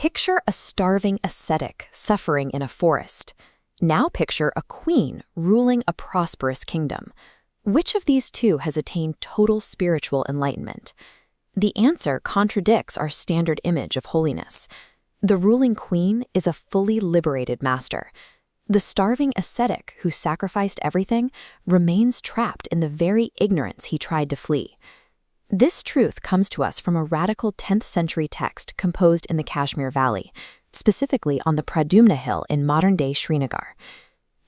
Picture a starving ascetic suffering in a forest. Now picture a queen ruling a prosperous kingdom. Which of these two has attained total spiritual enlightenment? The answer contradicts our standard image of holiness. The ruling queen is a fully liberated master. The starving ascetic who sacrificed everything remains trapped in the very ignorance he tried to flee. This truth comes to us from a radical 10th century text composed in the Kashmir Valley, specifically on the Pradumna Hill in modern-day Srinagar.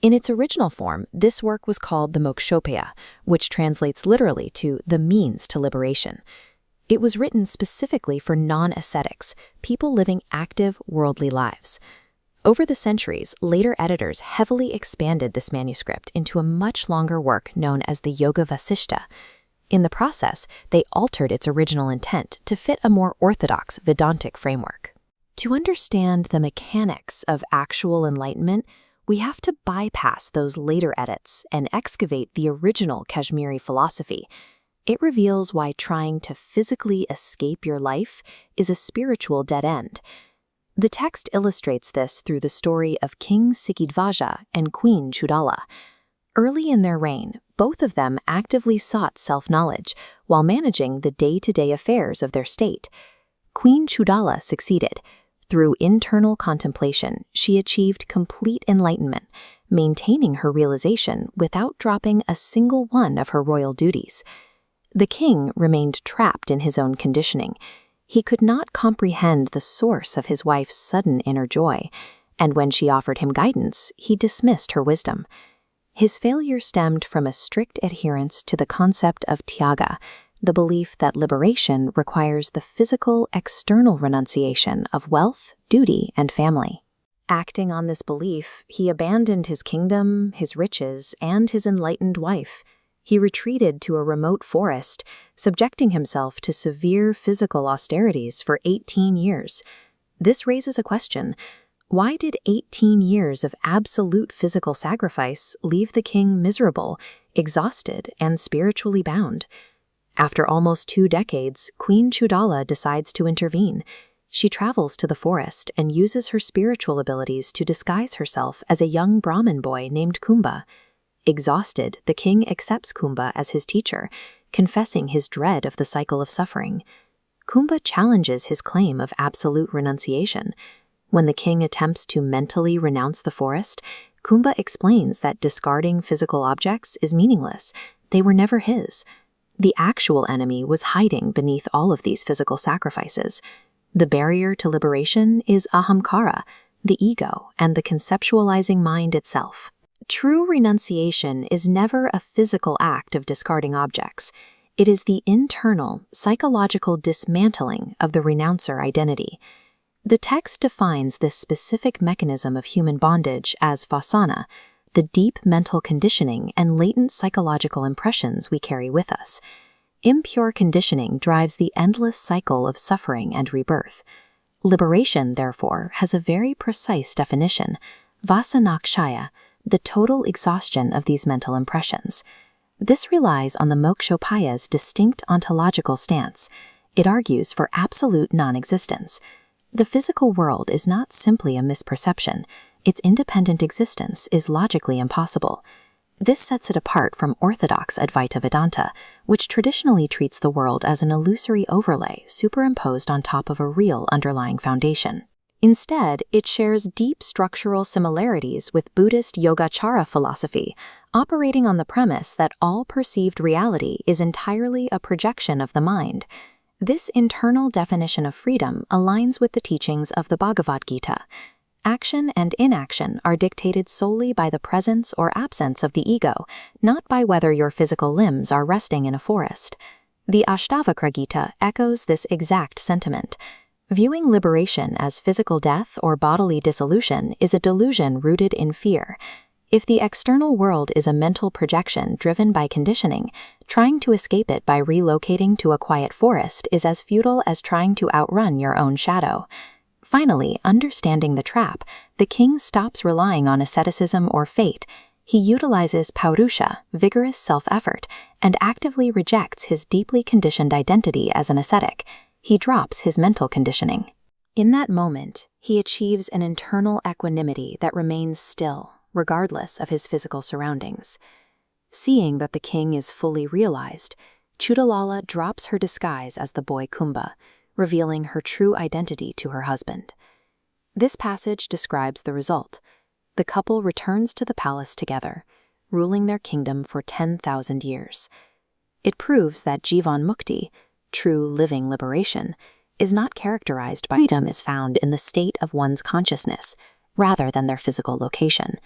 In its original form, this work was called the Mokṣopāya, which translates literally to the means to liberation. It was written specifically for non-ascetics, people living active, worldly lives. Over the centuries, later editors heavily expanded this manuscript into a much longer work known as the Yoga Vāsiṣṭha. In the process, they altered its original intent to fit a more orthodox Vedantic framework. To understand the mechanics of actual enlightenment, we have to bypass those later edits and excavate the original Kashmiri philosophy. It reveals why trying to physically escape your life is a spiritual dead end. The text illustrates this through the story of King Śikhidhvaja and Queen Cūḍālā. Early in their reign, both of them actively sought self-knowledge while managing the day-to-day affairs of their state. Queen Cūḍālā succeeded. Through internal contemplation, she achieved complete enlightenment, maintaining her realization without dropping a single one of her royal duties. The king remained trapped in his own conditioning. He could not comprehend the source of his wife's sudden inner joy, and when she offered him guidance, he dismissed her wisdom. His failure stemmed from a strict adherence to the concept of Tyāga, the belief that liberation requires the physical, external renunciation of wealth, duty, and family. Acting on this belief, he abandoned his kingdom, his riches, and his enlightened wife. He retreated to a remote forest, subjecting himself to severe physical austerities for 18 years. This raises a question. Why did 18 years of absolute physical sacrifice leave the king miserable, exhausted, and spiritually bound? After almost 2 decades, Queen Cūḍālā decides to intervene. She travels to the forest and uses her spiritual abilities to disguise herself as a young Brahmin boy named Kumbha. Exhausted, the king accepts Kumbha as his teacher, confessing his dread of the cycle of suffering. Kumbha challenges his claim of absolute renunciation. When the king attempts to mentally renounce the forest, Kumbha explains that discarding physical objects is meaningless. They were never his. The actual enemy was hiding beneath all of these physical sacrifices. The barrier to liberation is ahamkara, the ego, and the conceptualizing mind itself. True renunciation is never a physical act of discarding objects. It is the internal, psychological dismantling of the renouncer identity. The text defines this specific mechanism of human bondage as vasana, the deep mental conditioning and latent psychological impressions we carry with us. Impure conditioning drives the endless cycle of suffering and rebirth. Liberation, therefore, has a very precise definition, vasanakshaya, the total exhaustion of these mental impressions. This relies on the Mokṣopāya's distinct ontological stance. It argues for absolute non-existence. The physical world is not simply a misperception. Its independent existence is logically impossible. This sets it apart from orthodox Advaita Vedanta, which traditionally treats the world as an illusory overlay superimposed on top of a real underlying foundation. Instead, it shares deep structural similarities with Buddhist Yogacara philosophy, operating on the premise that all perceived reality is entirely a projection of the mind. This internal definition of freedom aligns with the teachings of the Bhagavad Gita. Action and inaction are dictated solely by the presence or absence of the ego, not by whether your physical limbs are resting in a forest. The Ashtavakra Gita echoes this exact sentiment. Viewing liberation as physical death or bodily dissolution is a delusion rooted in fear. If the external world is a mental projection driven by conditioning, trying to escape it by relocating to a quiet forest is as futile as trying to outrun your own shadow. Finally, understanding the trap, the king stops relying on asceticism or fate. He utilizes paurusha, vigorous self-effort, and actively rejects his deeply conditioned identity as an ascetic. He drops his mental conditioning. In that moment, he achieves an internal equanimity that remains still, regardless of his physical surroundings. Seeing that the king is fully realized, Cūḍālā drops her disguise as the boy Kumbha, revealing her true identity to her husband. This passage describes the result. The couple returns to the palace together, ruling their kingdom for 10,000 years. It proves that Jivan Mukti, true living liberation, is not characterized by freedom is found in the state of one's consciousness, rather than their physical location.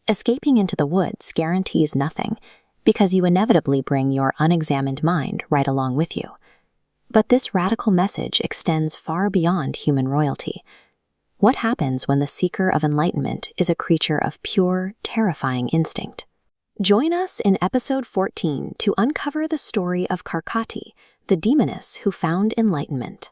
Escaping into the woods guarantees nothing, because you inevitably bring your unexamined mind right along with you. But this radical message extends far beyond human royalty. What happens when the seeker of enlightenment is a creature of pure, terrifying instinct? Join us in episode 14 to uncover the story of Karkati, the demoness who found enlightenment.